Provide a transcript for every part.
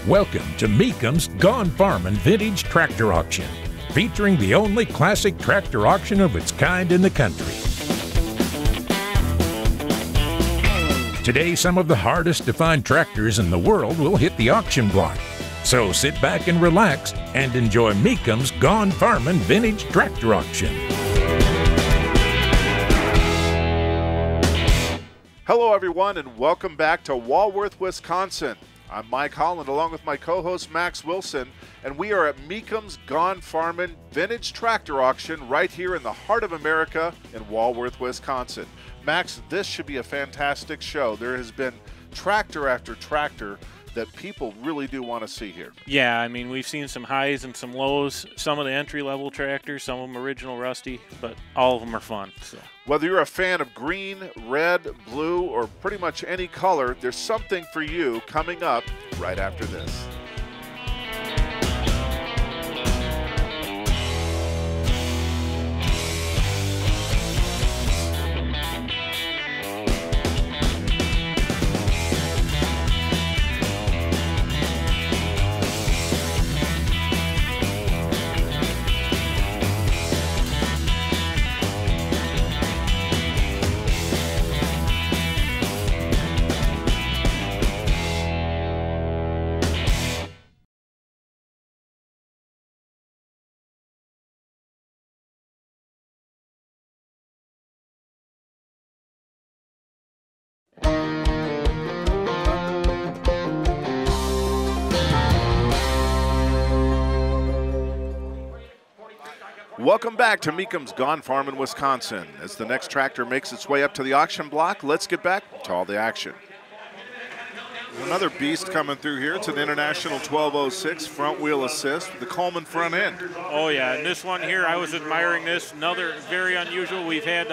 Welcome to Mecum's Gone Farmin' Vintage Tractor Auction, featuring the only classic tractor auction of its kind in the country. Today, some of the hardest to find tractors in the world will hit the auction block. So sit back and relax and enjoy Mecum's Gone Farmin' Vintage Tractor Auction. Hello everyone and welcome back to Walworth, Wisconsin. I'm Mike Holland along with my co-host Max Wilson, and we are at Mecum's Gone Farmin' Vintage Tractor Auction right here in the heart of America in Walworth, Wisconsin. Max, this should be a fantastic show. There has been tractor after tractor that people really do want to see here. Yeah, I mean, we've seen some highs and some lows. Some of the entry-level tractors, some of them original rusty, but all of them are fun. So. Whether you're a fan of green, red, blue, or pretty much any color, there's something for you coming up right after this. Welcome back to Mecum's Gone Farmin' Wisconsin. As the next tractor makes its way up to the auction block, let's get back to all the action. Another beast coming through here. It's an International 1206 front wheel assist with the Coleman front end. Oh yeah, and this one here, I was admiring this. Another very unusual. We've had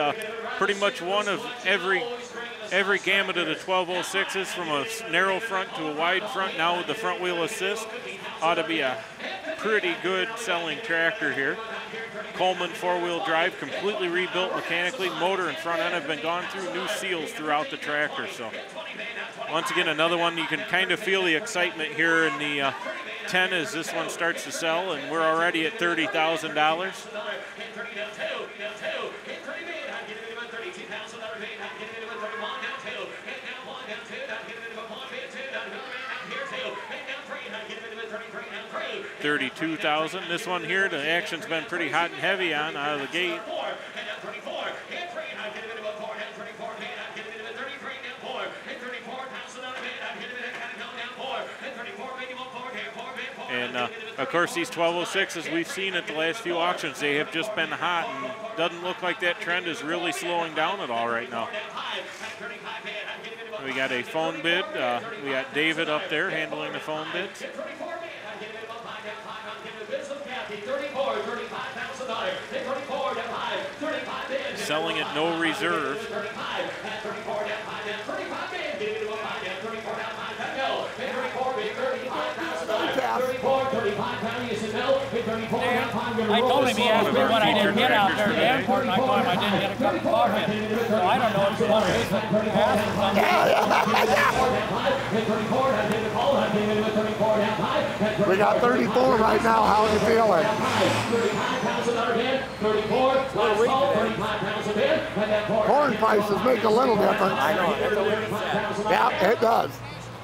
pretty much one of every gamut of the 1206s, from a narrow front to a wide front. Now with the front wheel assist, ought to be a pretty good selling tractor here. Coleman four-wheel drive, completely rebuilt mechanically. Motor and front end have been gone through, new seals throughout the tractor. So once again, another one, you can kind of feel the excitement here in the 10 as this one starts to sell, and we're already at $30,000. $32,000. This one here, the action's been pretty hot and heavy on out of the gate. And of course, these 1206s we've seen at the last few auctions, they have just been hot, and doesn't look like that trend is really slowing down at all right now. We got a phone bid. We got David up there handling the phone bids. Selling at no reserve. I told him, he asked me what I didn't get out there at the airport, and I told him I didn't get a cup of coffee. So I don't know if you want to raise the pass. We got 34 right now. How are you feeling? Corn prices make a little difference. I know. Yeah, it does.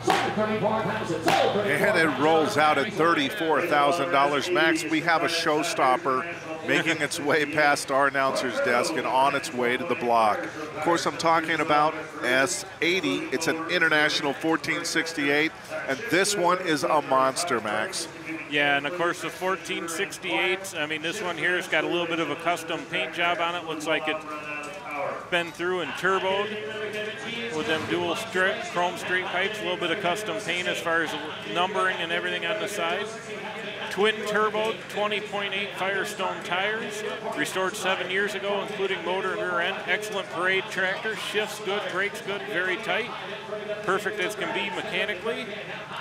And it rolls out at $34,000. Max, we have a showstopper making its way past our announcer's desk and on its way to the block. Of course, I'm talking about S80. It's an International 1468, and this one is a monster, Max. Yeah, and of course the 1468, I mean, this one here has got a little bit of a custom paint job on it. Looks like it's been through and turboed with them dual chrome straight pipes, a little bit of custom paint as far as numbering and everything on the side. Twin turboed 20.8 Firestone tires, restored 7 years ago, including motor and rear end. Excellent parade tractor, shifts good, brakes good, very tight. Perfect as can be mechanically.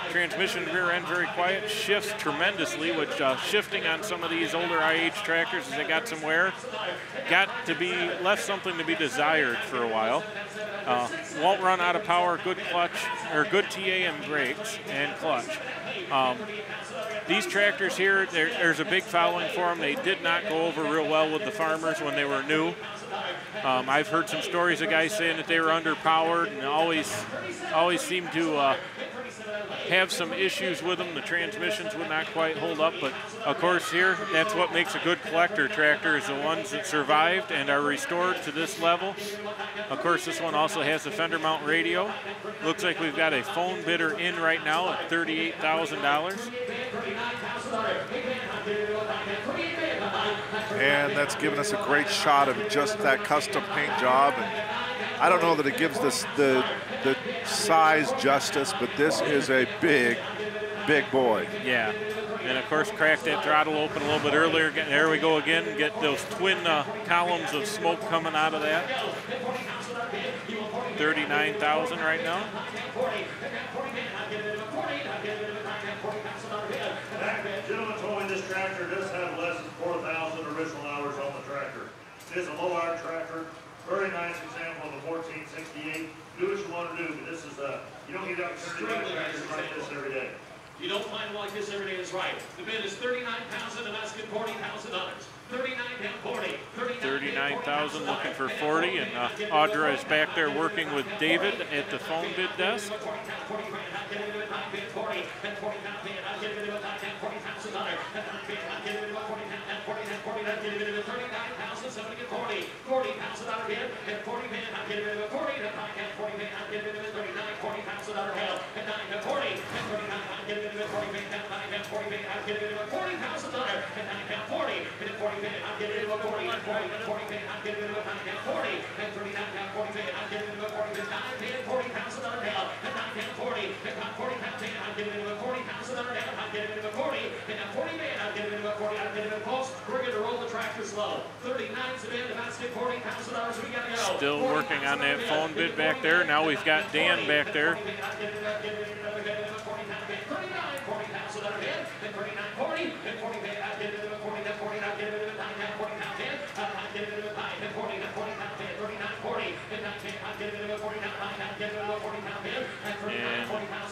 Transmission rear end very quiet, shifts tremendously, which shifting on some of these older IH tractors as they got some wear, left something to be desired for a while. Won't run out of power, good clutch, or good TA and brakes and clutch. These tractors here, there's a big following for them. They did not go over real well with the farmers when they were new. I've heard some stories of guys saying that they were underpowered and always seemed to have some issues with them. The transmissions would not quite hold up, but of course here, that's what makes a good collector tractor, is the ones that survived and are restored to this level. Of course, this one also has a fender mount radio. Looks like we've got a phone bidder in right now at $38,000. And that's given us a great shot of just that custom paint job. And I don't know that it gives this the size justice, but this is a big, big boy. Yeah. And of course, crack that throttle open a little bit earlier. There we go again. Get those twin columns of smoke coming out of that. 39,000 right now. Gentlemen told me this tractor does have less than 4,000 original hours on the tractor. It is a low-hour tractor. Very nice example of a 1468. Do what you want to do, but this is you don't get up to tractors like this every day. You don't find one like this every day, is right. The bid is $39,000 and asking $40,000. 39,000 looking for 40, and Audra is back there working with David at the phone bid desk. We're going to roll the tractor slow. 39's the bid, about $40,000. We got to go. Still working on that phone bid back there. Now we've got Dan back there.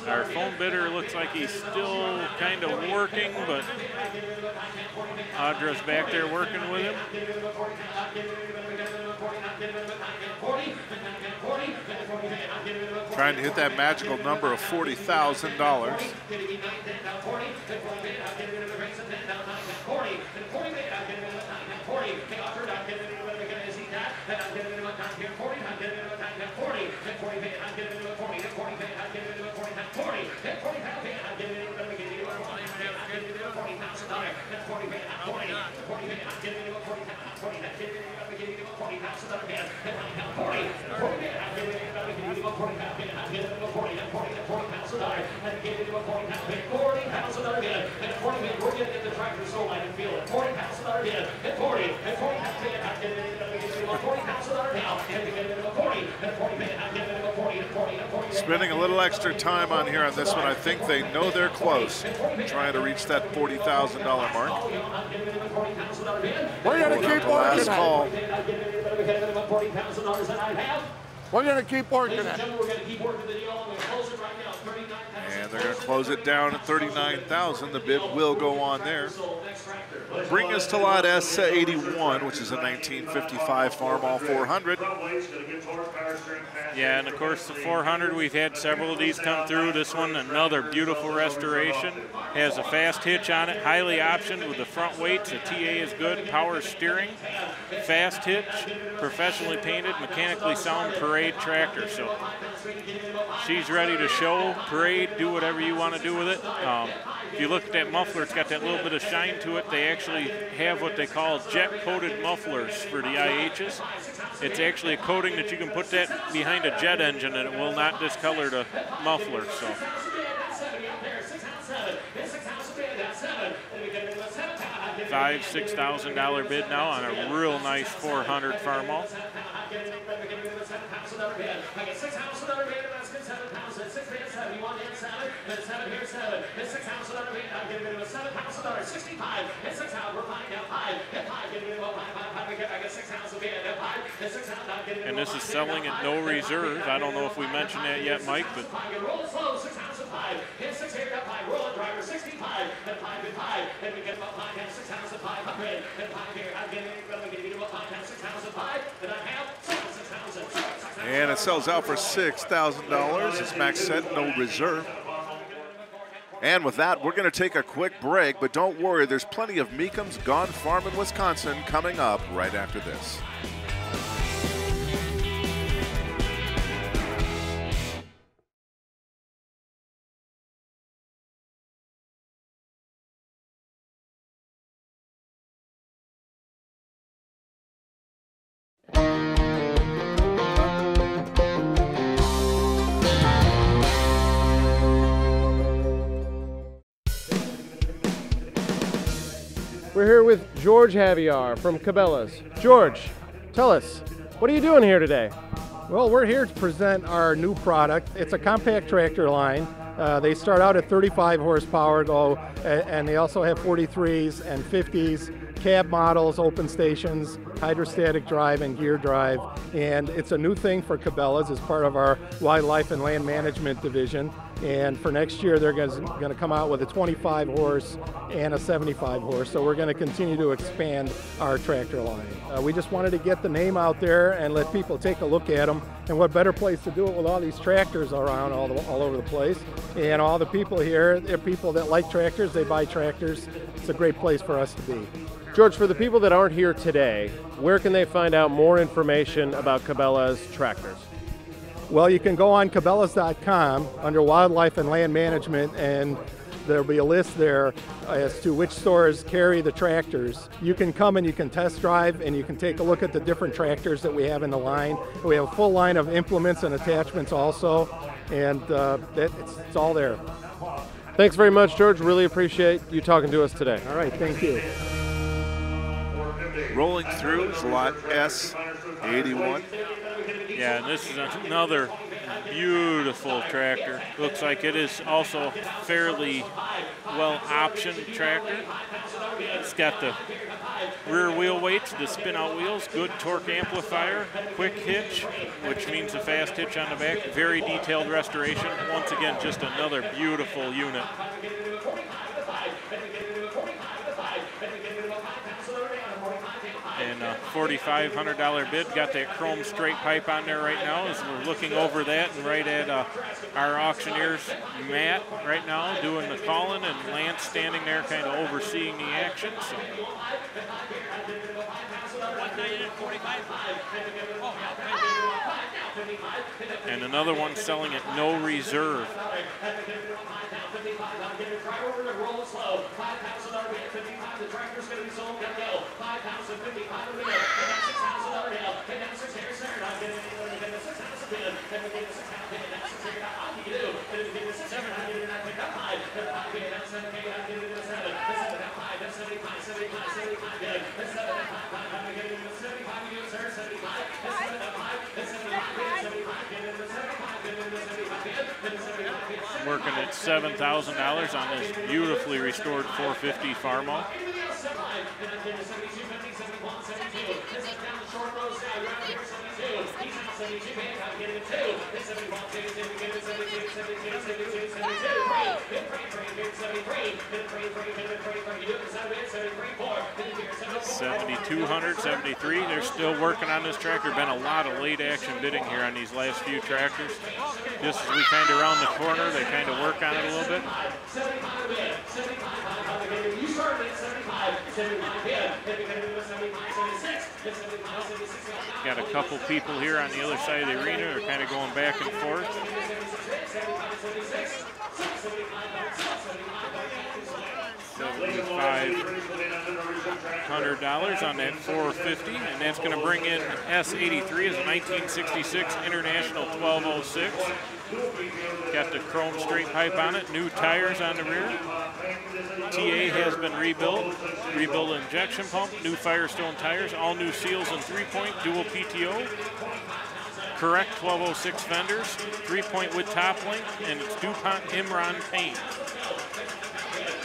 And our phone bidder looks like he's still kind of working, but Audra's back there working with him. Trying to hit that magical number of $40,000. Spending a little extra time on here on this one. I think they know they're close, trying to reach that $40,000 mark. We're going to keep last working call. We're going to keep working it. And they're going to close it down at $39,000. The bid will go on there. Bring us to lot S81, which is a 1955 Farmall 400. Yeah, and of course the 400, we've had several of these come through. This one, another beautiful restoration. Has a fast hitch on it, highly optioned with the front weights. The TA is good, power steering, fast hitch, professionally painted, mechanically sound parade tractor. So she's ready to show, parade, do whatever you want to do with it. If you look at that muffler, it's got that little bit of shine to it. They actually have what they call jet-coated mufflers for the IHs. It's actually a coating that you can put that behind a jet engine and it will not discolor the muffler. So. $6,000 bid now on a real nice 400 Farmall. And this is selling at no reserve. I don't know if we mentioned that yet, Mike, but 5, and 6 here, got 5, rolling driver, 65, and 5, and 5, and we get about 5 and 6,500, and 5 here, I'm getting about 5 and 6,500, and I have 6,000. And it sells out for $6,000. As Max said, no reserve. And with that, we're going to take a quick break, but don't worry, there's plenty of Mecum's Gone Farmin', Wisconsin coming up right after this. We're here with George Javier from Cabela's. George, tell us, what are you doing here today? Well, we're here to present our new product. It's a compact tractor line. They start out at 35 horsepower, and they also have 43s and 50s, cab models, open stations, hydrostatic drive and gear drive. And it's a new thing for Cabela's as part of our wildlife and land management division. And for next year, they're going to come out with a 25 horse and a 75 horse. So we're going to continue to expand our tractor line. We just wanted to get the name out there and let people take a look at them. And what better place to do it with all these tractors around all over the place. And all the people here, they're people that like tractors, they buy tractors. It's a great place for us to be. George, for the people that aren't here today, where can they find out more information about Cabela's tractors? Well, you can go on Cabelas.com under Wildlife and Land Management, and there'll be a list there as to which stores carry the tractors. You can come and you can test drive, and you can take a look at the different tractors that we have in the line. We have a full line of implements and attachments also, and it's all there. Thanks very much, George. Really appreciate you talking to us today. All right, thank you. Rolling through is lot S81. Yeah, and this is another beautiful tractor. Looks like it is also fairly well optioned tractor. It's got the rear wheel weights, the spin out wheels, good torque amplifier, quick hitch, which means a fast hitch on the back, very detailed restoration. Once again, just another beautiful unit. And a $4,500 bid. Got that chrome straight pipe on there right now as we're looking over that, and right at our auctioneer's Matt right now doing the calling, and Lance standing there kind of overseeing the action. So. And another one selling at no reserve. Working at $7,000 on this beautifully restored 450 Farmall. $7,200, $73. They're still working on this tractor. Been a lot of late action bidding here on these last few tractors. Just as we kind of round the corner, they kind of work on it a little bit. Got a couple people here on the other side of the arena who are kind of going back and forth. $7,500 on that 450, and that's going to bring in S83 as a 1966 International 1206. Got the chrome straight pipe on it, new tires on the rear. TA has been rebuilt injection pump, new Firestone tires, all new seals and 3-point, dual PTO. Correct 1206 fenders, 3-point with top link, and it's DuPont Imron paint.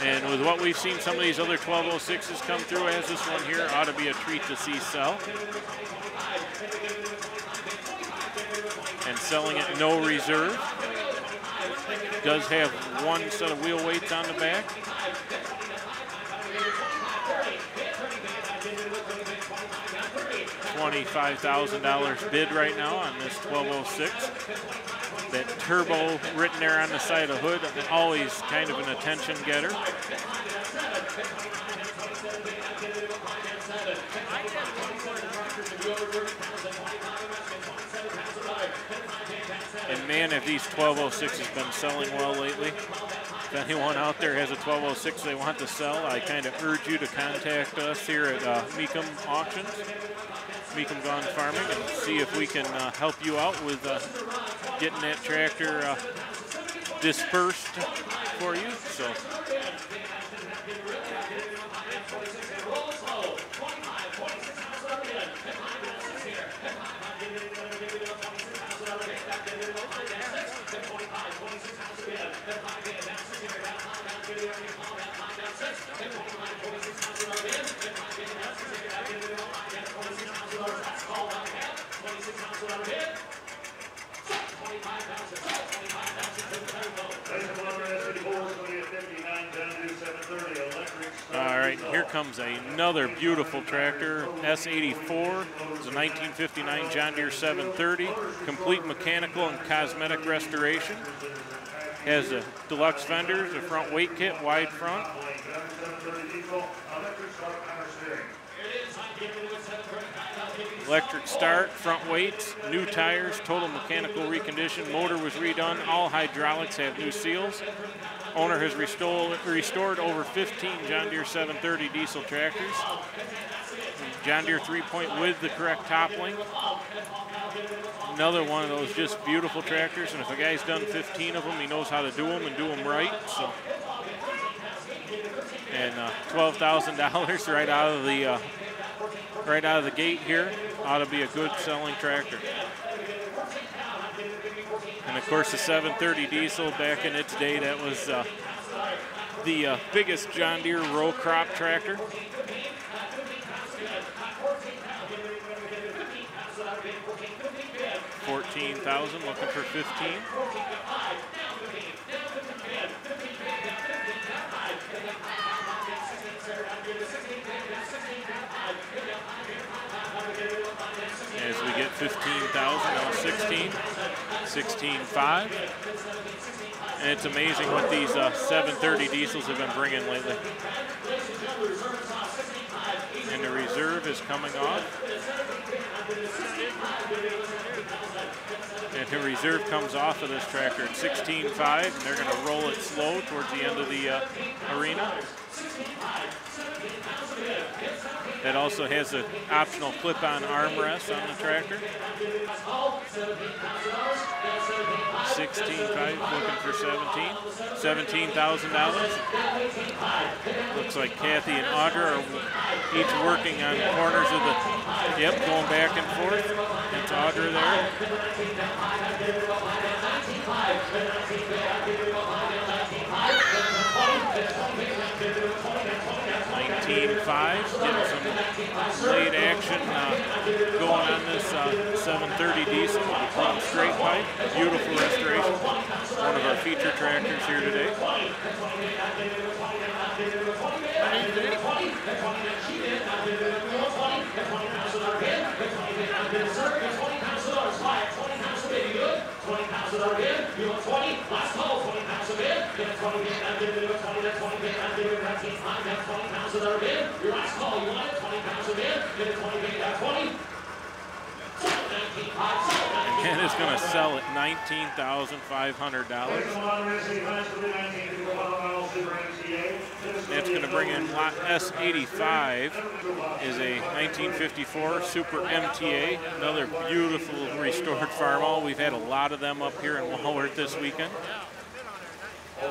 And with what we've seen some of these other 1206s come through, as this one here ought to be a treat to see sell. And selling at no reserve. Does have one set of wheel weights on the back. $25,000 bid right now on this 1206. That turbo written there on the side of the hood, always kind of an attention getter. And man, have these 1206s been selling well lately. If anyone out there has a 1206 they want to sell, I kind of urge you to contact us here at Mecum Auctions, Mecum Gone Farming, and see if we can help you out with getting that tractor dispersed for you. So. All right, here comes another beautiful tractor, S84. It's a 1959 John Deere 730, complete mechanical and cosmetic restoration. Has a deluxe fenders, a front weight kit, wide front. Electric start, front weights, new tires, total mechanical recondition. Motor was redone. All hydraulics have new seals. Owner has restored over 15 John Deere 730 diesel tractors. John Deere 3-point with the correct toppling. Another one of those just beautiful tractors, and if a guy's done 15 of them, he knows how to do them and do them right. So, and $12,000 right out of the gate here ought to be a good selling tractor. And of course, the 730 diesel back in its day, that was the biggest John Deere row crop tractor. $14,000, looking for 15. As we get 15,000, now 16, 16.5. And it's amazing what these 730 diesels have been bringing lately. And the reserve is coming off. And the reserve comes off of this tractor at 16.5, and they're going to roll it slow towards the end of the arena. That also has an optional clip-on armrest on the tractor. 16.5, looking for 17. $17,000. Looks like Kathy and Audra are each working on corners of the, yep, going back and forth. It's Audra there. 19.5, getting some late action going on this 730 diesel with a chrome straight pipe. Beautiful restoration. One of our feature tractors here today. And it's going to sell at $19,500. It's going to bring in lot S85, is a 1954 Super MTA, another beautiful restored Farmall. We've had a lot of them up here in Walworth this weekend. 4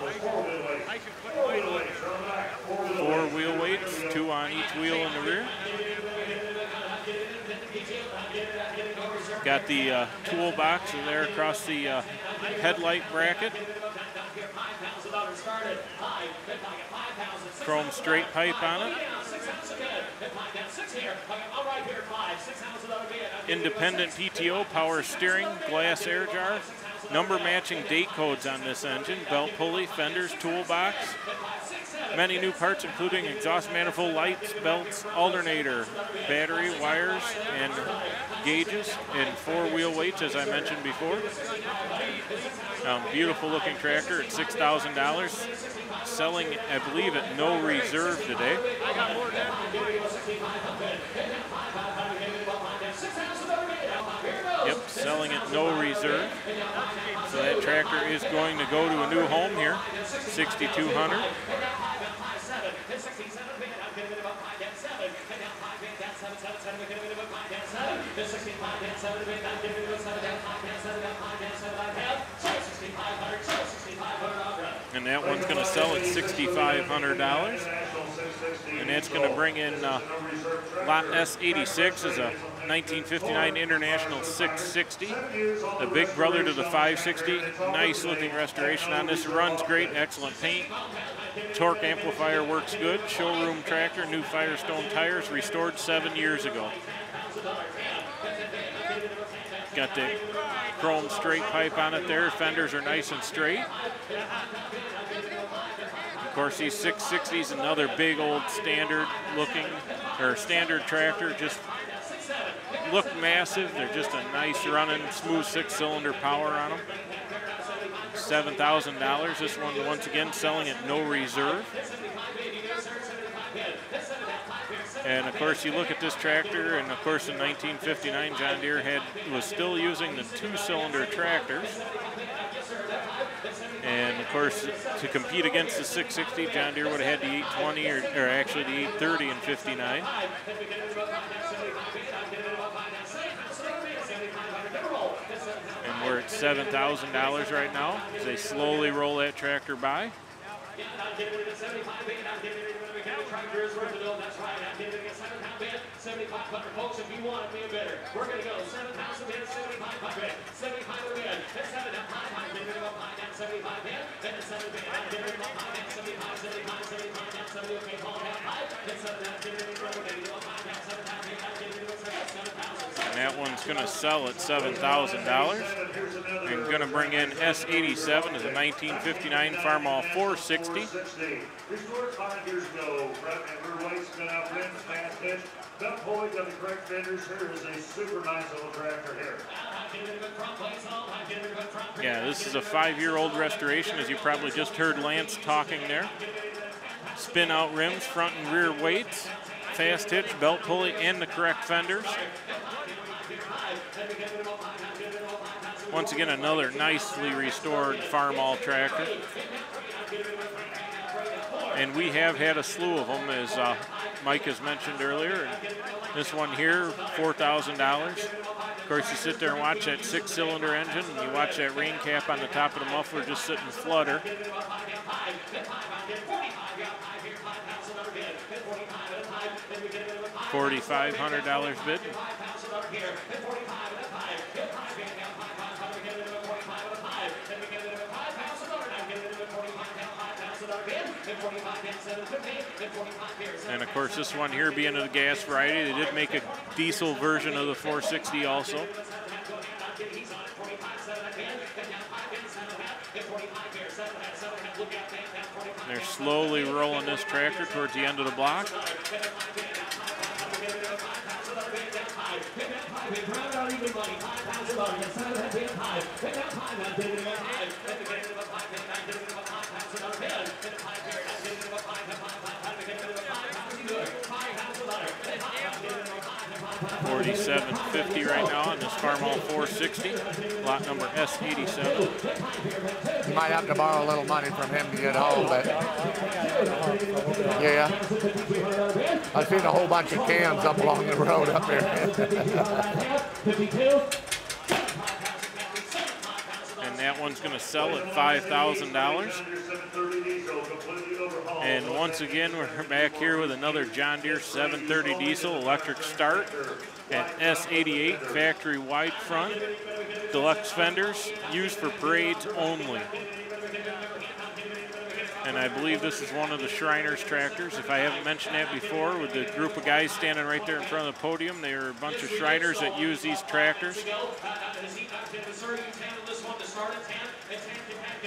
wheel weights, 2 on each wheel in the rear. Got the toolbox there across the headlight bracket. Chrome straight pipe on it. Independent PTO, power steering, glass air jar. number matching date codes on this engine, belt pulley, fenders, toolbox. Many new parts including exhaust manifold, lights, belts, alternator, battery, wires, and gauges, and 4-wheel weights as I mentioned before. Beautiful looking tractor at $6,000. Selling, I believe, at no reserve today. Yep, selling at no reserve. So that tractor is going to go to a new home here, 6,200. And that one's going to sell at $6,500. And that's going to bring in lot S86 as a 1959 International 660, the big brother to the 560. Nice looking restoration on this. Runs great, excellent paint. Torque amplifier works good. Showroom tractor, new Firestone tires, restored 7 years ago. Got the chrome straight pipe on it there. Fenders are nice and straight. Of course, these 660s, another big old standard looking, or standard tractor, just look massive. They're just a nice running, smooth 6-cylinder power on them. $7,000. This one, once again, selling at no reserve. And of course, you look at this tractor, and of course, in 1959, John Deere was still using the 2-cylinder tractors. And of course, to compete against the 660, John Deere would have had the 820, or actually the 830 in 59. And we're at $7,000 right now as they slowly roll that tractor by. Folks, if you want to be a bidder, we're going to go 7,000 bids, 7,500, 75 bid, then 7,500, then 75 bid, then 7 bid, then 75, 75, 75, 70, okay, call that 5, then 7, and that one's going to sell at $7,000 and going to bring in S87 as a 1959 Farmall 460. Restored 5 years ago, front and rear weights, been out rims, fast pitch, belt pulley, got the correct fenders. Here is a super nice little tractor here. Yeah, this is a 5-year-old restoration, as you probably just heard Lance talking there. Spin out rims, front and rear weights, fast hitch, belt pulley, and the correct fenders. Once again, another nicely restored Farmall tractor. And we have had a slew of them, as Mike has mentioned earlier. This one here, $4,000. Of course, you sit there and watch that 6-cylinder engine, and you watch that rain cap on the top of the muffler just sit and flutter. $4,500 bid. And of course, this one here being a gas variety, they did make a diesel version of the 460 also. They're slowly rolling this tractor towards the end of the block. $47.50 right now on this Farmall 460, lot number S87. You might have to borrow a little money from him to get home, but yeah. I've seen a whole bunch of cans up along the road up there. And that one's going to sell at $5,000. And once again, we're back here with another John Deere 730 diesel electric start at S88, factory wide front, deluxe fenders, used for parades only. And I believe this is one of the Shriners tractors. If I haven't mentioned that before, with the group of guys standing right there in front of the podium, they are a bunch of Shriners that use these tractors.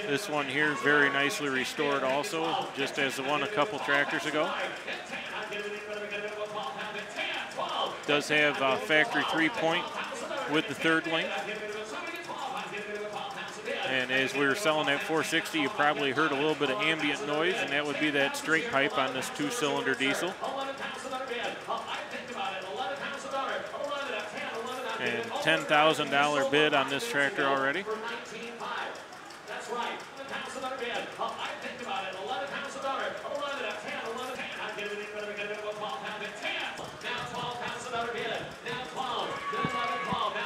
This one here very nicely restored also, just as the one a couple tractors ago. Does have a factory 3-point with the third link. And as we were selling that 460, you probably heard a little bit of ambient noise, and that would be that straight pipe on this 2-cylinder diesel. And $10,000 bid on this tractor already.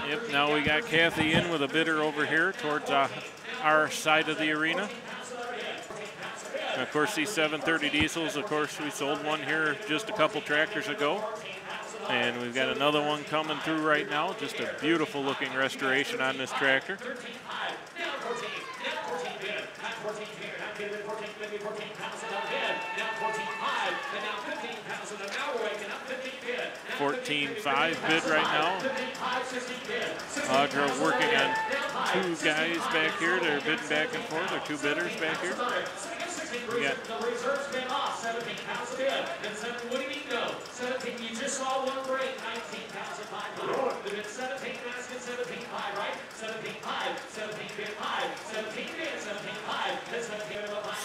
Yep, now we got Kathy in with a bidder over here towards our side of the arena. And of course, these 730 diesels, of course, we sold one here just a couple tractors ago. And we've got another one coming through right now. Just a beautiful looking restoration on this tractor. 14.5 bid right now. Audra working on two guys back here. They're bidding back and forth. They're two bidders back here. We got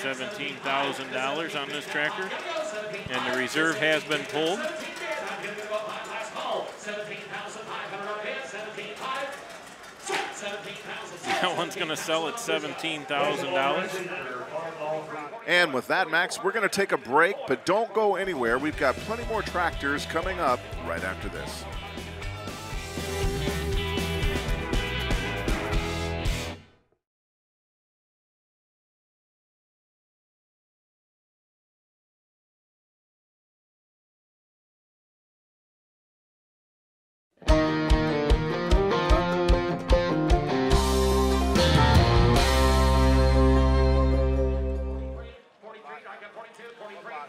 $17,000 on this tractor, and the reserve has been pulled. That one's going to sell at $17,000. And with that, Max, we're going to take a break, but don't go anywhere. We've got plenty more tractors coming up right after this.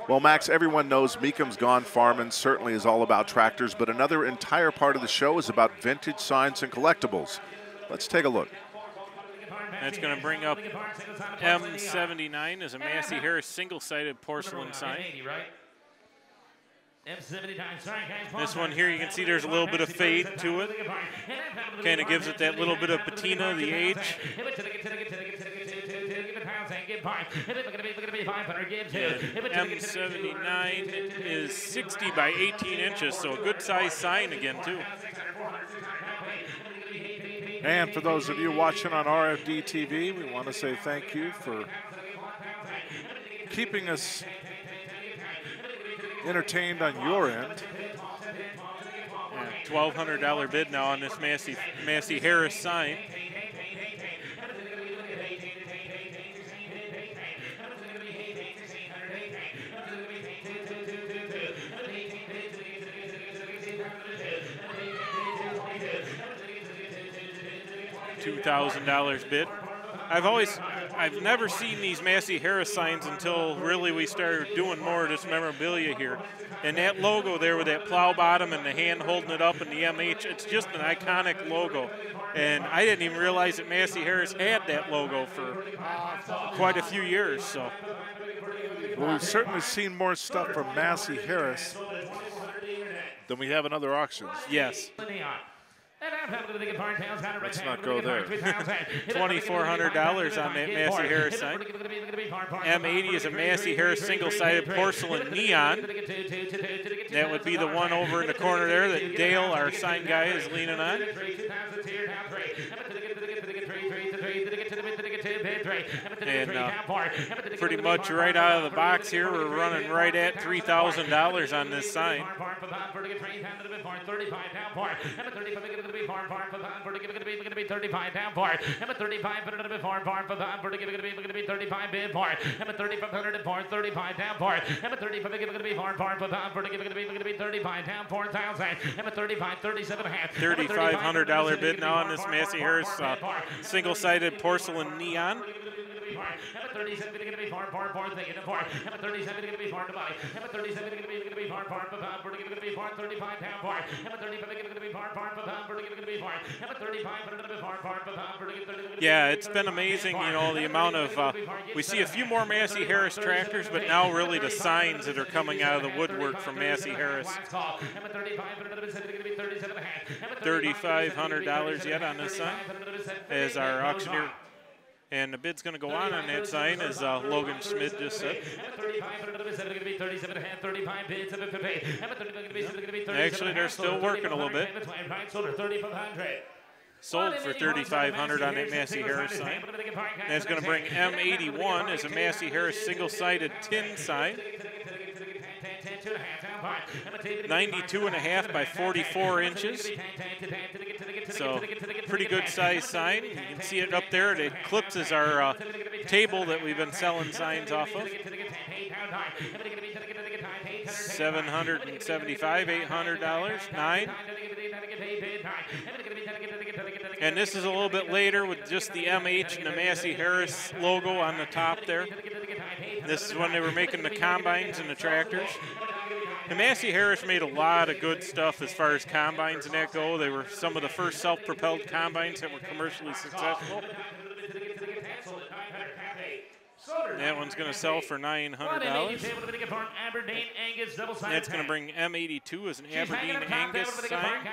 Well, Max, everyone knows Mecum's Gone Farmin' certainly is all about tractors, but another entire part of the show is about vintage signs and collectibles. Let's take a look. That's going to bring up M79 as a Massey Harris single-sided porcelain sign. This one here, you can see there's a little bit of fade to it. Kind of gives it that little bit of patina of the age. M79 is 60 by 18 inches, so a good size sign again too. And for those of you watching on RFD-TV, we want to say thank you for keeping us entertained on your end. $1,200 bid now on this Massey Harris sign. $2,000 bid. I've never seen these Massey Harris signs until really we started doing more of this memorabilia here. And that logo there with that plow bottom and the hand holding it up and the MH, it's just an iconic logo. And I didn't even realize that Massey Harris had that logo for quite a few years. So, well, we've certainly seen more stuff from Massey Harris than we have in other auctions. Yes. Let's not go there. $2,400 on that Massey Harris sign. M80 is a Massey Harris single-sided porcelain neon. That would be the one over in the corner there that Dale, our sign guy, is leaning on. And pretty much right out of the box here, we're running right at $3,000 on this sign. $3,500 bid now on this Massey Harris single-sided porcelain neon. Yeah, it's been amazing, you know, the amount of, we see a few more Massey Harris tractors, but now really the signs that are coming out of the woodwork from Massey Harris. $3,500 yet on this sign as our auctioneer. And the bid's going to go on that sign, as Logan Schmidt just said. Actually, they're still working a little bit. Sold for $3,500 on that Massey Harris sign. That's going to bring M81 as a Massey Harris single-sided tin sign. 92.5 by 44 inches. So pretty good size sign. You can see it up there. It eclipses our table that we've been selling signs off of. $775, $800, 9. And this is a little bit later with just the MH and the Massey Harris logo on the top there. This is when they were making the combines and the tractors. And Massey Harris made a lot of good stuff as far as combines and that go. They were some of the first self-propelled combines that were commercially successful. That one's going to sell for $900. That's going to bring M82 as an Aberdeen Angus sign.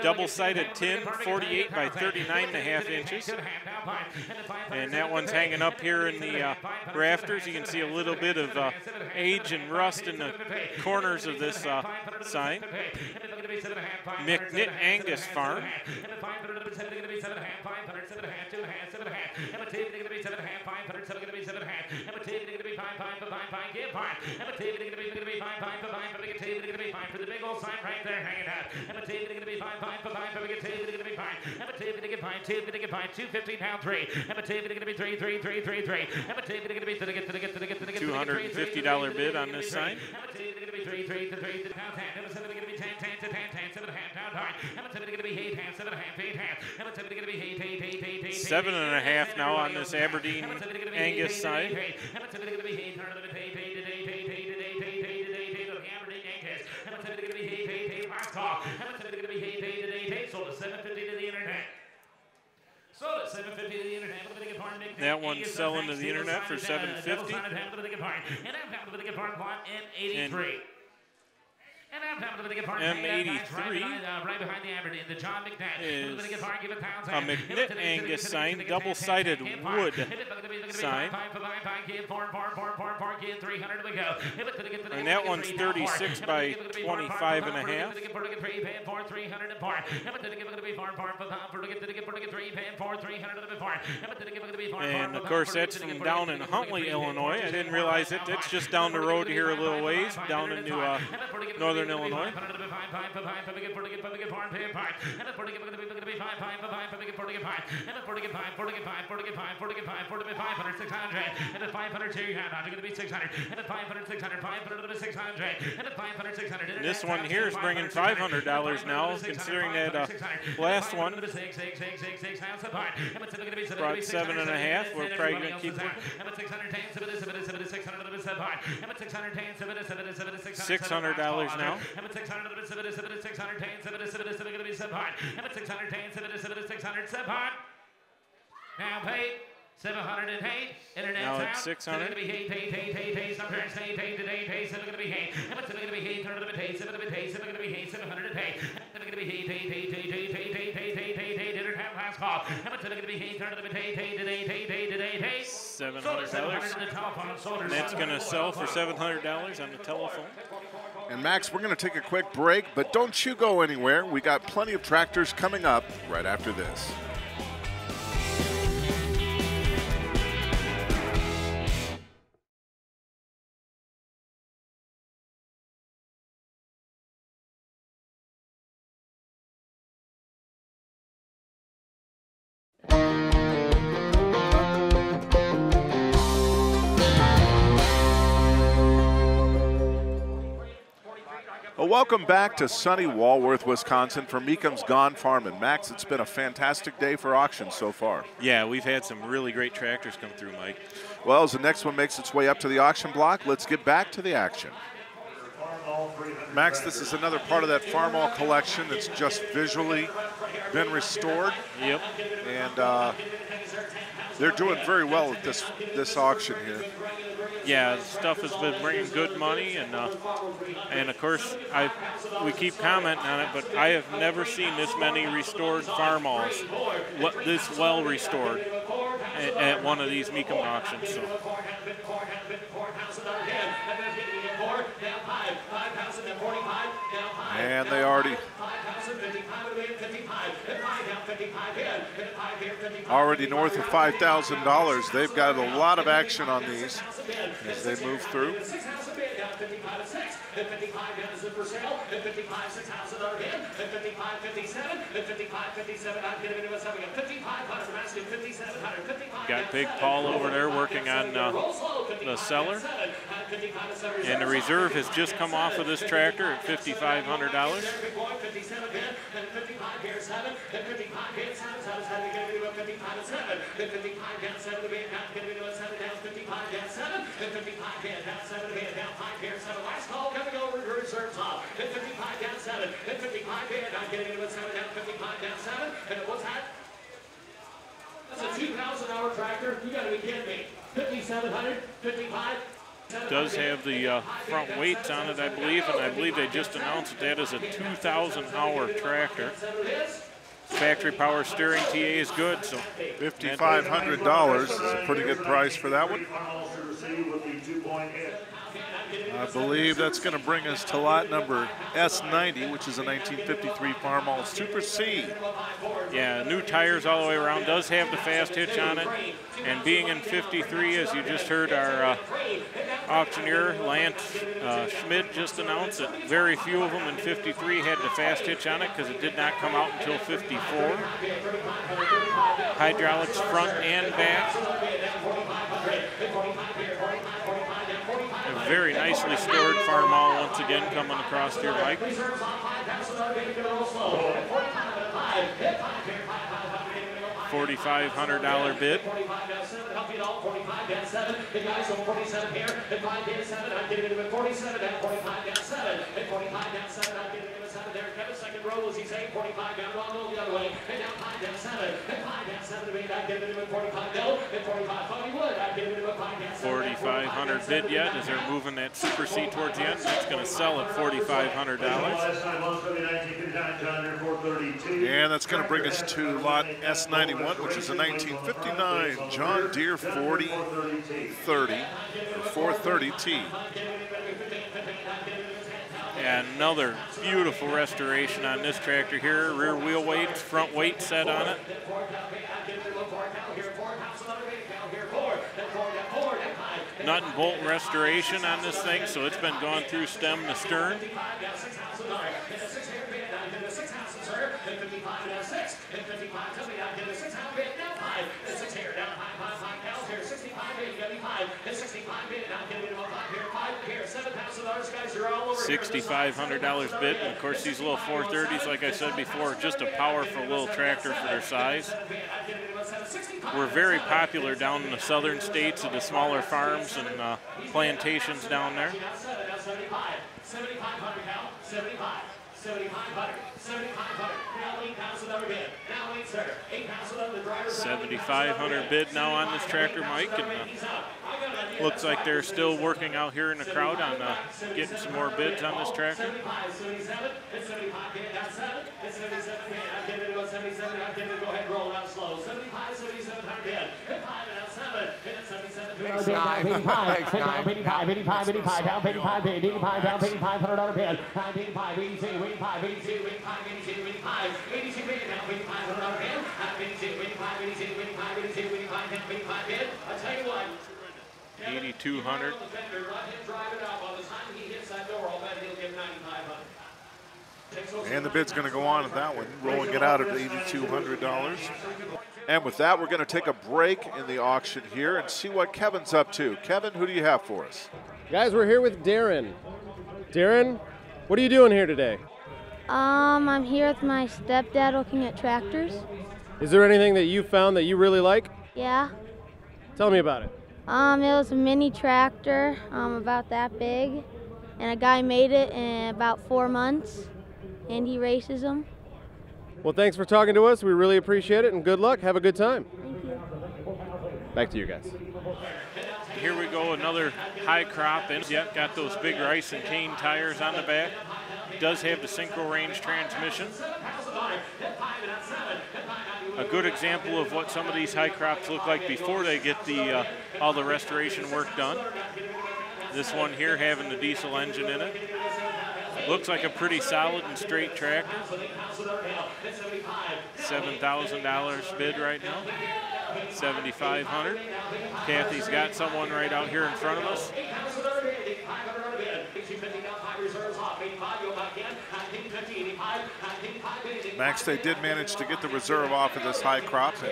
Double-sided tin, 48 by 39.5 inches. And that one's hanging up here in the rafters. You can see a little bit of age and rust in the corners of this sign. McNitt Angus Farm. For the big old sign right there hanging out. $250 $250 bid on this sign. 7.5 now on this Aberdeen Angus side. That one's selling to the internet for $750. M83 is a McNitt Angus sign, double-sided wood sign. And that one's 36 by 25.5. And of course that's from down in Huntley, Illinois. I didn't realize it. That's just down the road here a little ways, down in northern Illinois. This one here is bringing $500 now, considering that last one brought 7.5. We're probably going to keep it. $600 now. Now paid. 708. Internet now it's 600. $700. And that's going to sell for $700 on the telephone. And Max, we're going to take a quick break, but don't you go anywhere. We got plenty of tractors coming up right after this. welcome back to sunny Walworth, Wisconsin for Mecum's Gone Farmin'. Max, it's been a fantastic day for auctions so far. Yeah, we've had some really great tractors come through, Mike. Well, as the next one makes its way up to the auction block, let's get back to the action. Max, this is another part of that Farmall collection that's just visually been restored. Yep. And they're doing very well at this auction here. Yeah, stuff has been bringing good money, and of course we keep commenting on it, but I have never seen this many restored Farmalls, this well restored at one of these Mecum auctions. So. And they already north of $5,000. They've got a lot of action on these as they move through. Got Big Paul over there working on the cellar. And the reserve has just come off of this tractor at $5,500. That's a 2,000-hour tractor. You got to be kidding me. 5,700, 55. Does have the front weights on it, I believe, and I believe they just announced that is a 2,000-hour tractor. Factory power steering TA is good, so $5,500 is a pretty good price for that one. I believe that's going to bring us to lot number S90, which is a 1953 Farmall Super C. Yeah, new tires all the way around. Does have the fast hitch on it. And being in 53, as you just heard our auctioneer, Lance Schmidt, just announced that very few of them in 53 had the fast hitch on it because it did not come out until 54. Hydraulics front and back. A very nicely stored Farmall once again coming across here, Mike. $4,500 bid. Second row as he's saying 45 down, Ronald the other way, and down 5 down 7, and 5 down 7 to me, I'd give it him at 45 bill, and 45 Tony Wood, I'd give it him at 5 down 7. 4,500 bid yet as they're moving that Super C towards the end. That's going to sell at $4,500. And that's going to bring us to lot S91, which is a 1959 John Deere 4030 or 430T. And another beautiful restoration on this tractor here. Rear wheel weights, front weight set on it. Nut and bolt restoration on this thing, so it's been gone through stem to stern. $6,500 bid, and of course these little 430s, like I said before, just a powerful little tractor for their size. We're very popular down in the southern states of the smaller farms and plantations down there. 7,500 bid now on this tractor, Mike, and looks like they're still working out here in the crowd on getting some more bids on this tractor. $8,200. And the bid's going to go on at that one, rolling it out at $8,200. And with that, we're going to take a break in the auction here and see what Kevin's up to. Kevin, who do you have for us? Guys, we're here with Darren. Darren, What are you doing here today? I'm here with my stepdad looking at tractors. Is there anything that you found that you really like? Yeah. Tell me about it. It was a mini tractor, about that big, and a guy made it in about 4 months, and he races them. Well, thanks for talking to us. We really appreciate it, and good luck. Have a good time. Thank you. Back to you guys. Here we go, another high crop. And yet got those big rice and cane tires on the back. Does have the synchro range transmission. A good example of what some of these high crops look like before they get the all the restoration work done. This one here having the diesel engine in it. Looks like a pretty solid and straight tractor. $7,000 bid right now. $7,500. Kathy's got someone right out here in front of us. Max, they did manage to get the reserve off of this high crop. All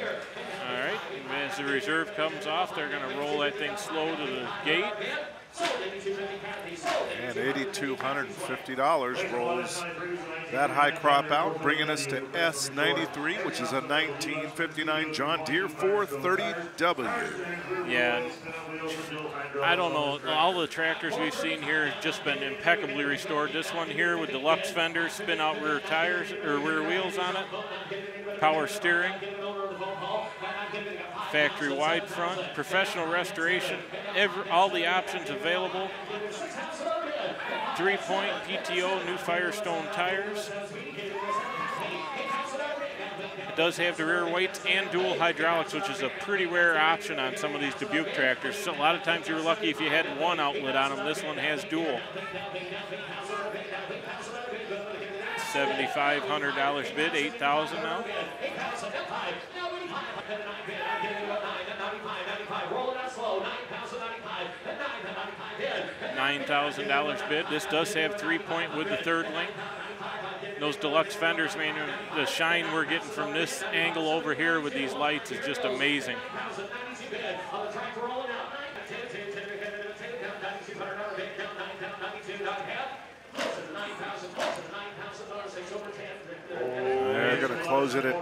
right, and as the reserve comes off, they're going to roll that thing slow to the gate. And $8,250 rolls that high crop out, bringing us to S93, which is a 1959 John Deere 430W. Yeah, I don't know. All the tractors we've seen here have just been impeccably restored. This one here with deluxe fenders, spin out rear tires or rear wheels on it, power steering, factory wide front, professional restoration, all the options available. 3-point PTO, new Firestone tires. It does have the rear weights and dual hydraulics, which is a pretty rare option on some of these Dubuque tractors. So a lot of times you were lucky if you had one outlet on them. This one has dual. $7,500 bid, $8,000 now. $9,000 bid. This does have 3-point with the third link. Those deluxe fenders, man, the shine we're getting from this angle over here with these lights is just amazing. They're going to close it at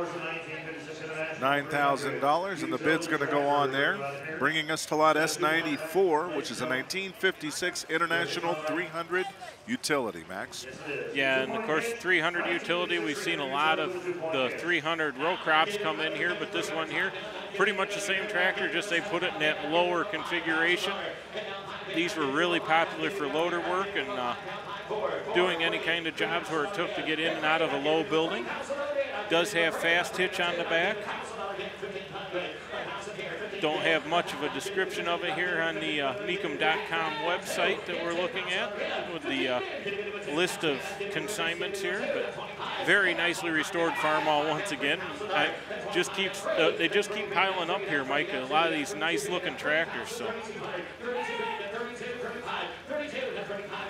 $9,000, and the bid's going to go on there, bringing us to lot S94, which is a 1956 International 300 utility, Max. Yeah, and of course 300 utility, we've seen a lot of the 300 row crops come in here, but this one here, pretty much the same tractor, just they put it in that lower configuration. These were really popular for loader work and doing any kind of jobs where it took to get in and out of a low building. Does have fast hitch on the back. Don't have much of a description of it here on the Mecum.com website that we're looking at with the list of consignments here, but very nicely restored Farmall once again. They just keep piling up here, Mike. A lot of these nice looking tractors. So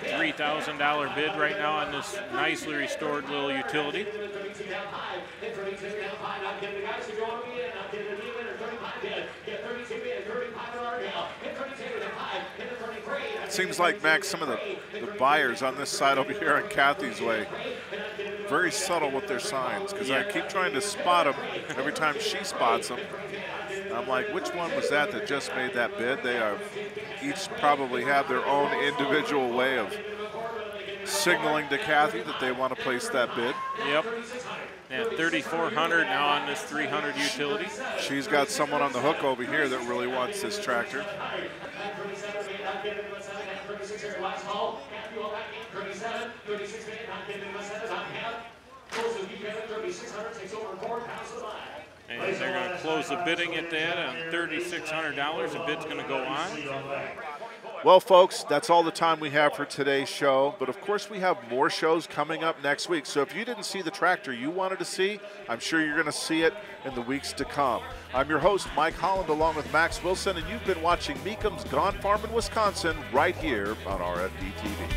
$3,000 bid right now on this nicely restored little utility. Seems like, Max, some of the buyers on this side over here on Kathy's way, very subtle with their signs, because I keep trying to spot them every time she spots them. I'm like, which one was that just made that bid? They are each probably have their own individual way of signaling to Kathy that they want to place that bid. Yep. And $3,400 now on this 300 utility. She's got someone on the hook over here that really wants this tractor. And they're going to close the bidding at that on $3,600. The bid's going to go on. Well, folks, that's all the time we have for today's show. But, of course, we have more shows coming up next week. So if you didn't see the tractor you wanted to see, I'm sure you're going to see it in the weeks to come. I'm your host, Mike Holland, along with Max Wilson, and you've been watching Mecum's Gone Farmin', Wisconsin, right here on RFD-TV.